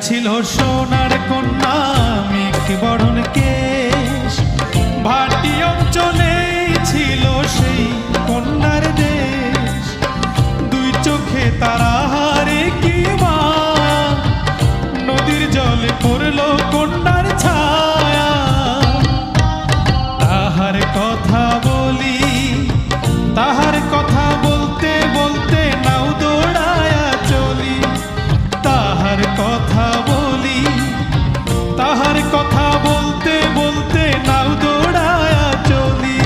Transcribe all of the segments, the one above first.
ছিল সোনার কন্যা মেঘ বরণ কেশ, ভাটি অঞ্চলে ছিল সেই কন্যার দেশ। দুই চোখে তারা হারে কি মা, নদীর জলে পড়লো কন্যার ছায়া। তাহার কথা বলি, তাহার কথা বলতে বলতে নাও দৌড়ায়া চলি। তাহার কথা বলি, তাহার কথা বলতে বলতে নাও দৌড়ায়া চলি।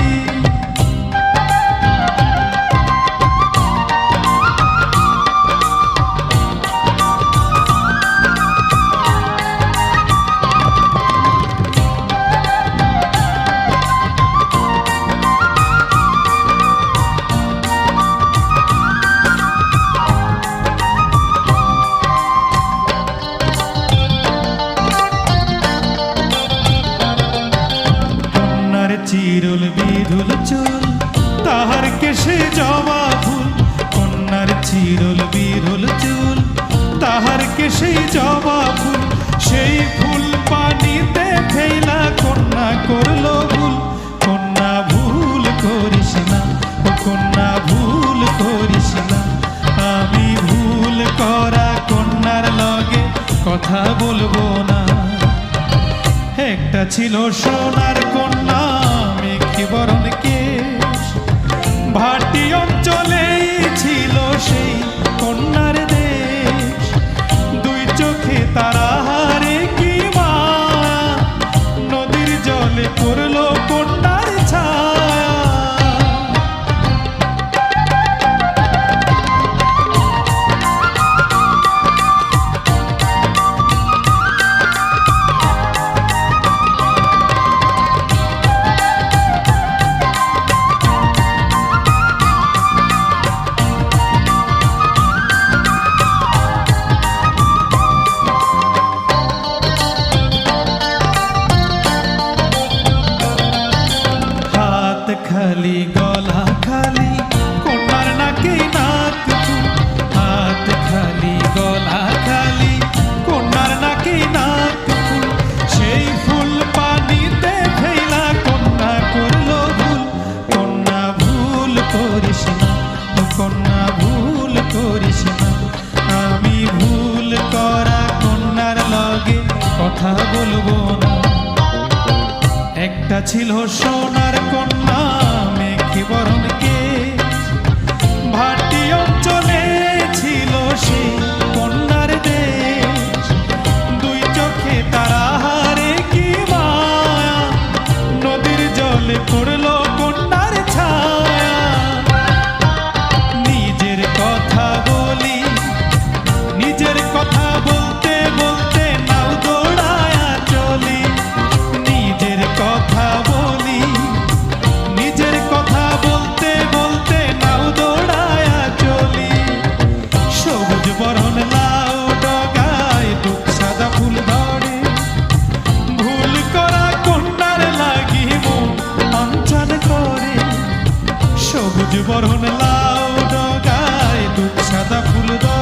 চিরুল বিধুল চুল, তাহার কেশে জবা ফুল। কন্যার চিরুল বিধুল চুল, তাহার কেশে জবা ফুল। সেই ফুল পানিতে ফেলা কন্যা করলো ভুল। কন্যা ভুল করিস না, ও কন্যা ভুল করিস না। আমি ভুল করা কন্যার লগে কথা বলবো না। একটা ছিল সোনার কন্যা মেঘ বরণ কেশ, ভাটি অঞ্চলে ছিল সেই কন্যার দেশ। দুই চোখে তারা হারে কি মা, নদীর জলে পড়লো কন্যার ছায়া। খালি গলা খালি কন্যার নাকে নাক ফুল। হাত খালি গলা খালি কন্যার নাকে নাক ফুল। সেই ফুল পানিতে ফেলা কন্যা করলো ভুল। কন্যা ভুল করিস না, ও কন্যা ভুল করিস না। আমি ভুল করা কন্যার লগে কথা বলবো না। একটা ছিল সোনার কন্যা মেঘ বরণ কেশ, ভাটি অঞ্চলে ছিল সেই কন্যার দেশ। দুই চোখে তারা হারে কি মায়া, নদীর জলে পড়লো কন্যার ছায়া। নিজের কথা বলি, নিজের কথা বলতে বলতে নাও দৌড়ায়া চলি। নিজের কথা বলি, নিজের কথা বলতে বলতে নাও দৌড়ায়া চলি। সবুজ বরণ লাউ ডগায় দুঃখ সাদা ফুল ধরে, ভুল করা কন্যার লাগি মন অঞ্চল করে। সবুজ বরণ লাউ ডগায় দুঃখ সাদা ফুল ধরে।